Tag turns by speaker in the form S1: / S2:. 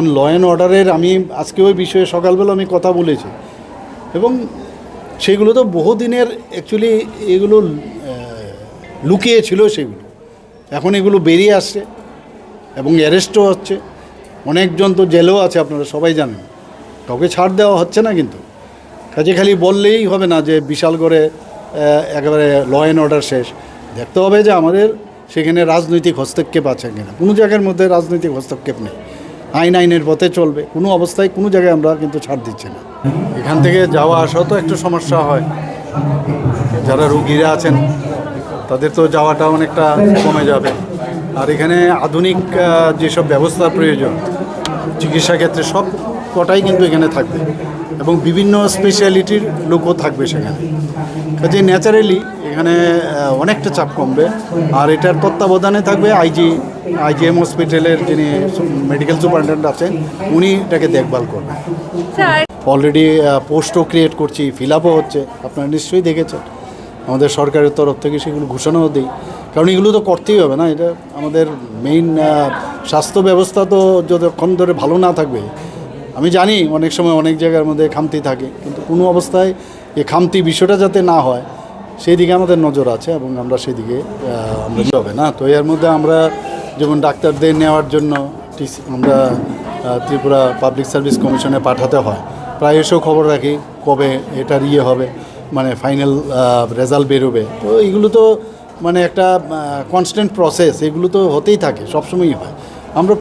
S1: এখন law and অর্ডারের আমি আজকে ওই বিষয়ে সকালবেলা আমি কথা বলেছি এবং সেগুলো তো বহুদিনের অ্যাকচুয়ালি এগুলো লুকিয়ে ছিল সেগুলো, এখন এগুলো বেরিয়ে আসছে এবং অ্যারেস্টও হচ্ছে, অনেকজন তো জেলেও আছে, আপনারা সবাই জানেন, কাউকে ছাড় দেওয়া হচ্ছে না। কিন্তু কাজে খালি বললেই হবে না যে বিশাল করে একেবারে ল অ্যান্ড অর্ডার শেষ। দেখতে হবে যে আমাদের সেখানে রাজনৈতিক হস্তক্ষেপ আছে কিনা। কোনো জায়গার মধ্যে রাজনৈতিক হস্তক্ষেপ নেই, আইনের পথে চলবে। কোনো অবস্থায় কোনো জায়গায় আমরা কিন্তু ছাড় দিচ্ছি না। এখান থেকে যাওয়া আসাও তো একটু সমস্যা হয়, যারা রুগীরা আছেন তাদের তো যাওয়াটা অনেকটা কমে যাবে। আর এখানে আধুনিক যেসব ব্যবস্থার প্রয়োজন চিকিৎসা ক্ষেত্রে সব কটাই কিন্তু এখানে থাকবে এবং বিভিন্ন স্পেশালিটির লোকও থাকবে সেখানে। কাজে ন্যাচারালি এখানে অনেকটা চাপ কমবে। আর এটার তত্ত্বাবধানে থাকবে আইজিএম হসপিটালের যিনি মেডিকেল সুপারিনটেন্ডেন্ট আছেন, উনি এটাকে দেখভাল করবেন। অলরেডি পোস্টও ক্রিয়েট করছি, ফিল আপও হচ্ছে, আপনারা নিশ্চয়ই দেখেছেন। আমাদের সরকারের তরফ থেকে সেগুলো ঘোষণাও দিই, কারণ এগুলো তো করতেই হবে না। এটা আমাদের মেইন স্বাস্থ্য ব্যবস্থা তো যতক্ষণ ধরে ভালো না থাকবে, আমি জানি অনেক সময় অনেক জায়গার মধ্যে খামতি থাকে, কিন্তু কোনো অবস্থায় এই খামতি বিষয়টা যাতে না হয় সেই দিকে আমাদের নজর আছে এবং আমরা সেদিকে আমরা হবে না। তো এর মধ্যে আমরা যেমন ডাক্তারদের নেওয়ার জন্য আমরা ত্রিপুরা পাবলিক সার্ভিস কমিশনে পাঠাতে হয়, প্রায় এসেও খবর রাখি কবে এটার হবে, মানে ফাইনাল রেজাল্ট বেরোবে। তো এইগুলো তো মানে একটা কনস্ট্যান্ট প্রসেস, এগুলো তো হতেই থাকে, সবসময়ই হয়। আমরা